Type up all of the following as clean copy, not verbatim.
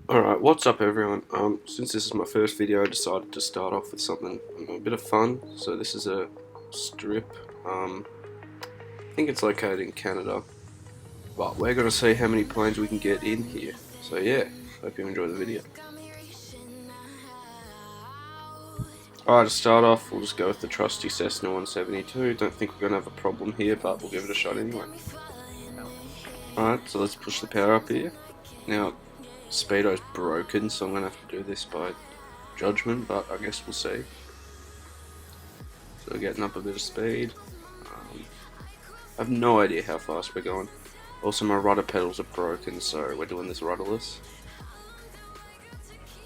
Alright, what's up everyone? Since this is my first video, I decided to start off with something a bit of fun. So this is a strip. I think it's located in Canada, but we're gonna see how many planes we can get in here. So yeah, hope you enjoy the video. Alright, to start off, we'll just go with the trusty Cessna 172. Don't think we're gonna have a problem here, but we'll give it a shot anyway. Alright, so let's push the power up here. Now, speedo's broken, so I'm gonna have to do this by judgment, but I guess we'll see. So we're getting up a bit of speed. I have no idea how fast we're going. Also, my rudder pedals are broken, so we're doing this rudderless.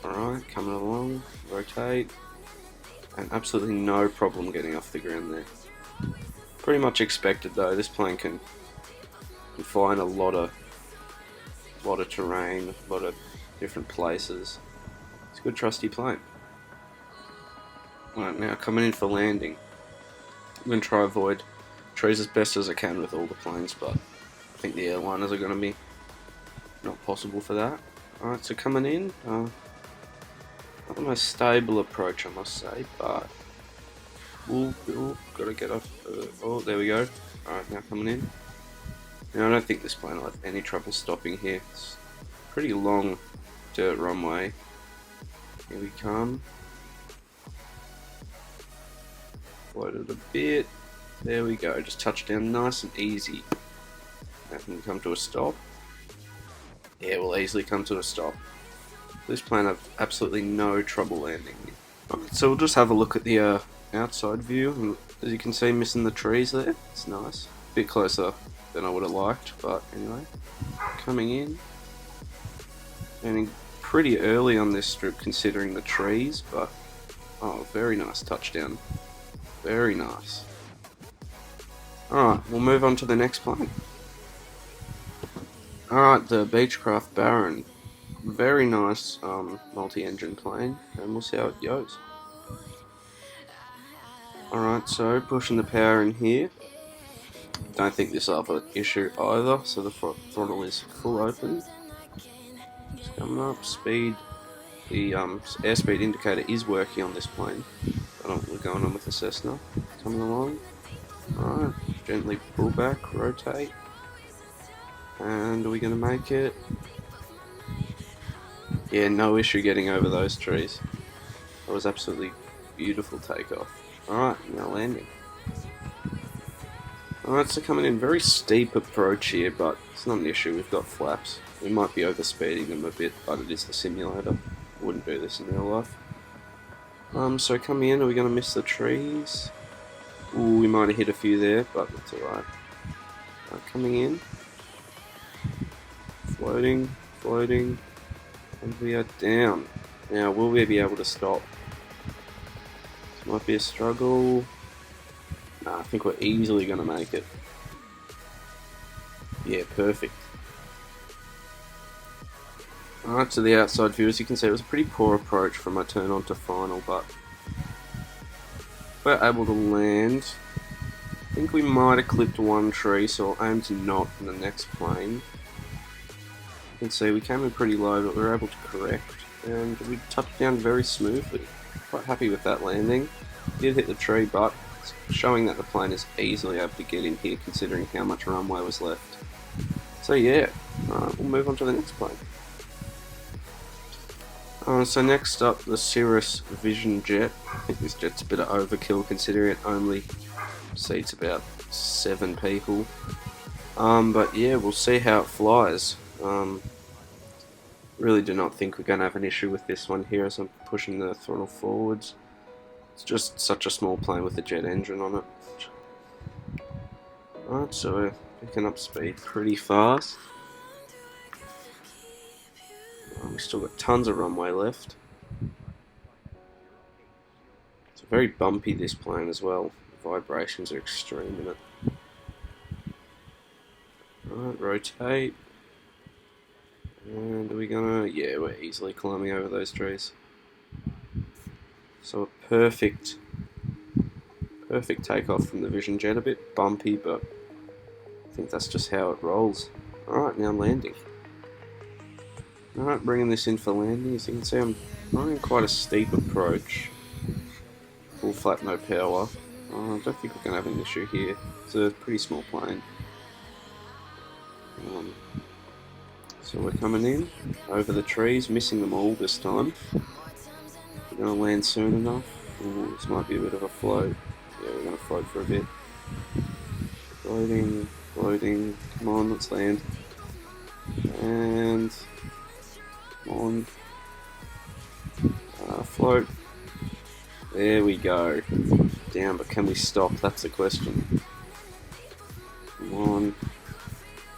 Alright, coming along, rotate, and absolutely no problem getting off the ground there. Pretty much expected though. This plane can fly in a lot of terrain, a lot of different places. It's a good trusty plane. Right, now coming in for landing. I'm going to try avoid trees as best as I can with all the planes, but I think the airliners are going to be not possible for that. Alright, so coming in, not the most stable approach I must say, but we'll got to get off, oh there we go. Alright, now coming in. Now I don't think this plane will have any trouble stopping here. It's a pretty long dirt runway. Here we come. Floated a bit. There we go. Just touch down nice and easy. Now can we come to a stop? Yeah, we'll easily come to a stop. This plane have absolutely no trouble landing here. Right, so we'll just have a look at the outside view. As you can see, missing the trees there. It's nice. A bit closer than I would have liked, but anyway. Coming in. Landing pretty early on this strip considering the trees, but oh, very nice touchdown. Very nice. Alright, we'll move on to the next plane. Alright, the Beechcraft Baron. Very nice multi-engine plane, and we'll see how it goes. Alright, so pushing the power in here. Don't think this will have an issue either, so the throttle is full open. Just coming up, speed. The airspeed indicator is working on this plane. I don't know what's going on with the Cessna. Coming along. Alright, gently pull back, rotate. And are we going to make it? Yeah, no issue getting over those trees. That was absolutely beautiful takeoff. Alright, now landing. Alright, so coming in, very steep approach here, but it's not an issue, we've got flaps. We might be overspeeding them a bit, but it is the simulator. I wouldn't do this in real life. So coming in, are we going to miss the trees? Ooh, we might have hit a few there, but that's alright. Coming in. Floating, floating. And we are down. Now, will we be able to stop? This might be a struggle. Nah, I think we're easily going to make it. Yeah, perfect. Alright, to the outside view, as you can see, it was a pretty poor approach from my turn on to final, but we're able to land. I think we might have clipped one tree, so I'll aim to knock in the next plane. You can see we came in pretty low, but we were able to correct, and we touched down very smoothly. Quite happy with that landing. Did hit the tree, but it's showing that the plane is easily able to get in here, considering how much runway was left. So yeah, we'll move on to the next plane. So next up, the Cirrus Vision Jet. I think this jet's a bit of overkill considering it only seats about 7 people. But yeah, we'll see how it flies. Really do not think we're going to have an issue with this one here as I'm pushing the throttle forwards. It's just such a small plane with a jet engine on it. Alright, so we're picking up speed pretty fast. We've still got tons of runway left. It's very bumpy, this plane as well. The vibrations are extreme in it. Alright, rotate. And are we gonna... yeah, we're easily climbing over those trees. So a perfect takeoff from the Vision Jet. A bit bumpy, but I think that's just how it rolls. Alright, now landing. Alright, bringing this in for landing. As you can see, I'm running quite a steep approach. Full flat, no power. I don't think we're going to have an issue here. It's a pretty small plane. So we're coming in over the trees, missing them all this time. We're going to land soon enough. Ooh, this might be a bit of a float. Yeah, we're going to float for a bit. Floating, floating. Come on, let's land. And come on. Float. There we go. Down, but can we stop? That's the question. Come on.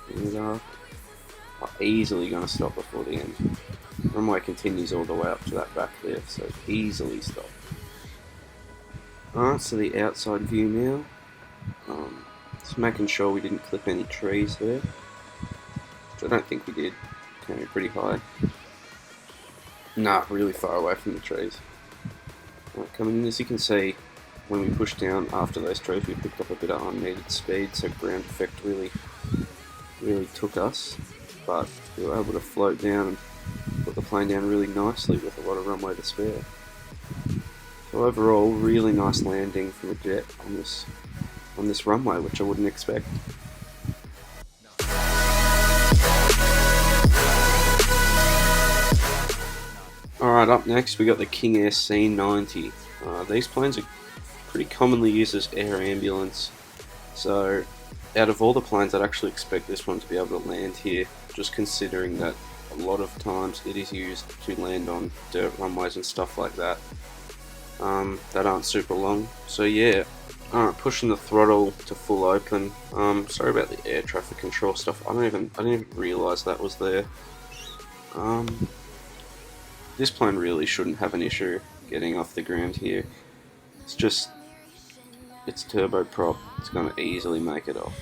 Bring it up. Easily going to stop before the end. Runway continues all the way up to that back there, so easily stop. Alright, so the outside view now. Just making sure we didn't clip any trees there, which I don't think we did. Came pretty high. Nah, really far away from the trees. Right, coming in, as you can see, when we pushed down after those trees, we picked up a bit of unneeded speed, so ground effect really took us. But we were able to float down and put the plane down really nicely with a lot of runway to spare. So overall, really nice landing from a jet on this runway, which I wouldn't expect. Alright, up next we got the King Air C90. These planes are pretty commonly used as air ambulance, so out of all the planes I'd actually expect this one to be able to land here, just considering that a lot of times it is used to land on dirt runways and stuff like that that aren't super long. So yeah, alright, pushing the throttle to full open. Sorry about the air traffic control stuff. I didn't even realise that was there. This plane really shouldn't have an issue getting off the ground here. It's just, it's turboprop, it's going to easily make it off.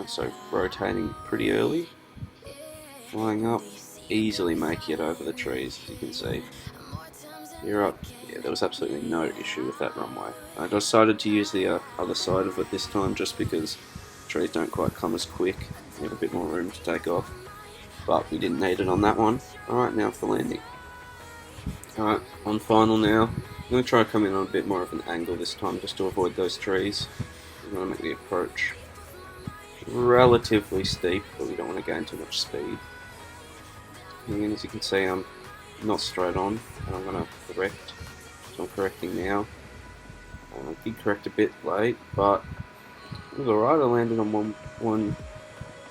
So rotating pretty early, flying up, easily making it over the trees, as you can see. You're up. Yeah, there was absolutely no issue with that runway. I decided to use the other side of it this time just because trees don't quite come as quick. You have a bit more room to take off, but we didn't need it on that one. Alright, now for landing. Alright, on final now. I'm going to try to come in on a bit more of an angle this time just to avoid those trees. I'm going to make the approach relatively steep, but we don't want to gain too much speed. And as you can see, I'm not straight on, and I'm going to correct. So I'm correcting now. I did correct a bit late, but it was alright. I landed on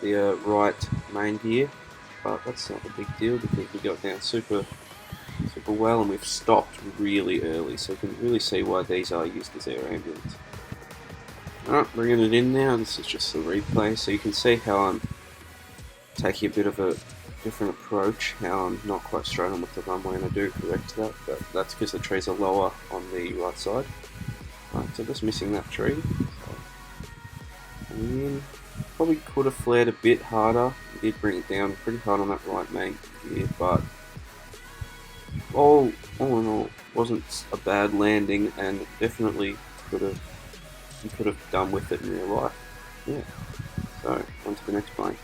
the right main gear, but that's not a big deal because we got down super well, and we've stopped really early, so you can really see why these are used as air ambulance. Alright, bringing it in now. This is just the replay, so you can see how I'm taking a bit of a different approach, how I'm not quite straight on with the runway, and I do correct that, but that's because the trees are lower on the right side. Right, so just missing that tree. So, in. Probably could have flared a bit harder. I did bring it down pretty hard on that right main gear, but all in all, wasn't a bad landing, and definitely you could have done with it in real life. Yeah. So on to the next plane.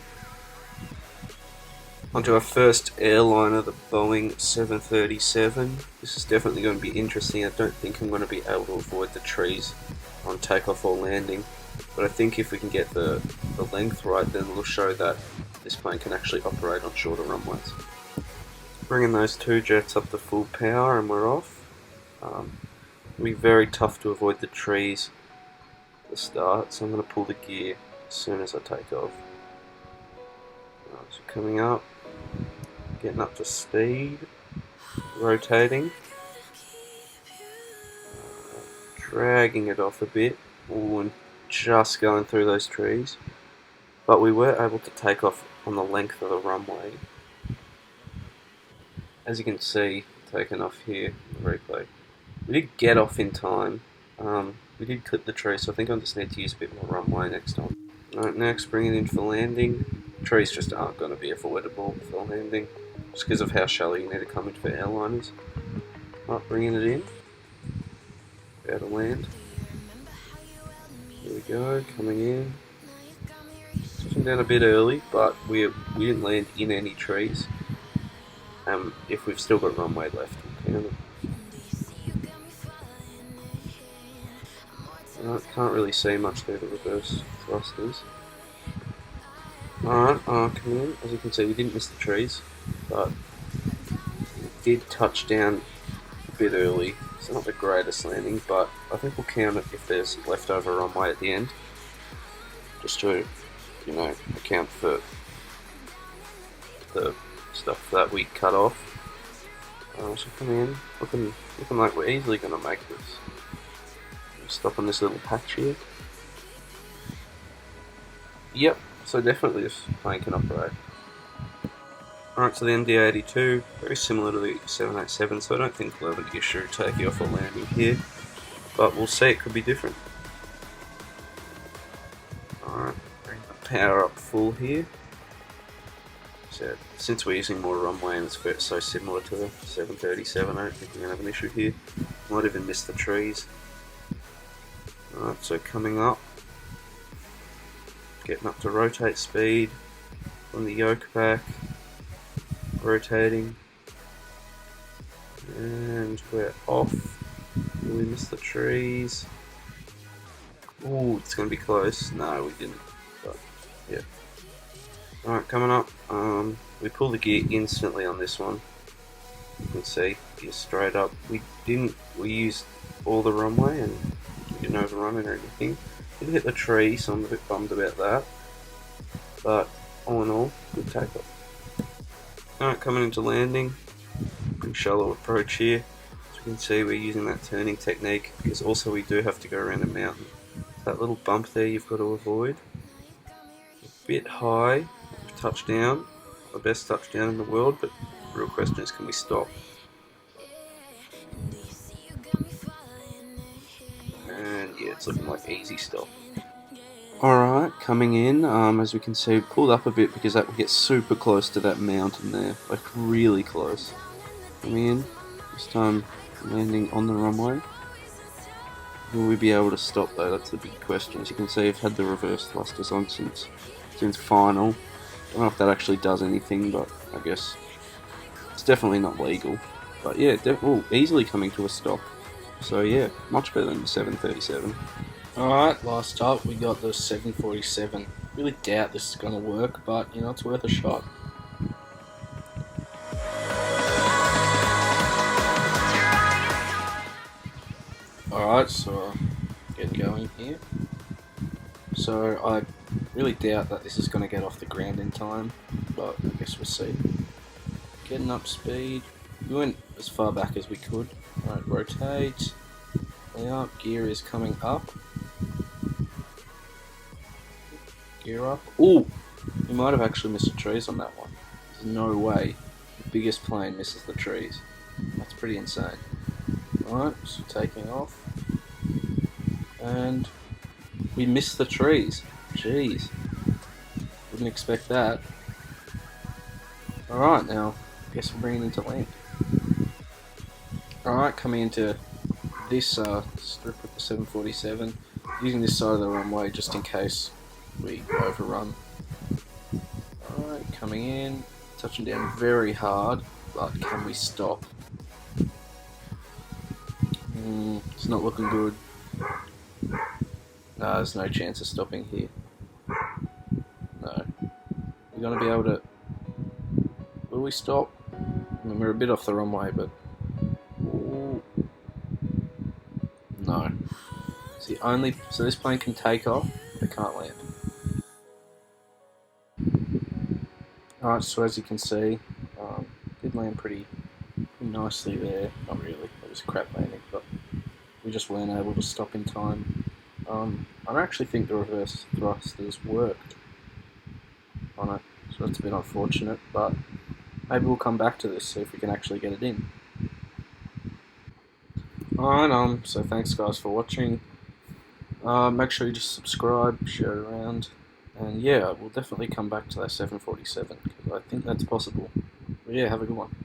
Onto our first airliner, the Boeing 737. This is definitely going to be interesting. I don't think I'm going to be able to avoid the trees on takeoff or landing, but I think if we can get the length right, then it'll show that this plane can actually operate on shorter runways. Bringing those two jets up to full power and we're off. It'll be very tough to avoid the trees at the start, so I'm going to pull the gear as soon as I take off. So coming up, getting up to speed, rotating, dragging it off a bit, and just going through those trees, but we were able to take off on the length of the runway. As you can see, taken off here in the replay. We did get off in time. We did clip the tree, so I think I just need to use a bit more runway next time. Alright, next bringing it in for landing. Trees just aren't going to be avoidable for landing, just because of how shallow you need to come in for airliners. Alright, bringing it in. About to land. Here we go, coming in. Touching down a bit early, but we didn't land in any trees. If we've still got runway left, we'll count it. Can't really see much through the reverse thrusters. Alright, come in. As you can see, we didn't miss the trees, but we did touch down a bit early. It's not the greatest landing, but I think we'll count it if there's leftover runway at the end, just to, you know, account for the stuff that we cut off. So come in, looking like we're easily going to make this. Stop on this little patch here. Yep, so definitely this plane can operate. Alright, so the ND82, very similar to the 787, so I don't think we'll have an issue taking off or landing here, but we'll see, it could be different. Alright, bring the power up full here. So, since we're using more runway and it's so similar to the 737, I don't think we're going to have an issue here. Might even miss the trees. Alright, so coming up, getting up to rotate speed, on the yoke back, rotating, and we're off. Will we miss the trees? Ooh, it's going to be close. No, we didn't, but yeah. Alright, coming up, we pull the gear instantly on this one. You can see, gear straight up. We used all the runway and we didn't overrun it or anything. Did hit the tree, so I'm a bit bummed about that. But all in all, good takeoff. Alright, coming into landing. Pretty shallow approach here. As you can see, we're using that turning technique because also we do have to go around a mountain. That little bump there you've got to avoid. A bit high, touchdown, the best touchdown in the world, but the real question is, can we stop? And yeah, it's looking like easy stop. Alright, coming in, as we can see, pulled up a bit because that will get super close to that mountain there, like really close. Coming in, this time landing on the runway. Will we be able to stop though? That's the big question. As you can see, I've had the reverse thrusters on since final. I don't know if that actually does anything, but I guess it's definitely not legal. But yeah, easily coming to a stop. So yeah, much better than the 737. Alright, last up we got the 747. Really doubt this is going to work, but you know, it's worth a shot. Alright, so get going here. So I really doubt that this is going to get off the ground in time, but I guess we'll see. Getting up speed. We went as far back as we could. Alright, rotate. Now gear is coming up. Gear up. Ooh! We might have actually missed the trees on that one. There's no way the biggest plane misses the trees. That's pretty insane. Alright, so taking off. And we missed the trees. Jeez. Wouldn't expect that. Alright, now, I guess we're bringing it into land. Alright, coming into this strip of the 747. Using this side of the runway just in case we overrun. Alright, coming in. Touching down very hard, but can we stop? It's not looking good. No, there's no chance of stopping here. No. We're going to be able to... Will we stop? I mean, we're a bit off the runway, but... Ooh. No. It's the only... So this plane can take off, but it can't land. Alright, so as you can see, did land pretty nicely there. Not really, it was a crap landing, but we just weren't able to stop in time. I don't actually think the reverse thrusters worked on it, so that's a bit unfortunate, but maybe we'll come back to this, see if we can actually get it in. Alright, so thanks guys for watching. Make sure you just subscribe, share it around, and yeah, we'll definitely come back to that 747, because I think that's possible. But yeah, have a good one.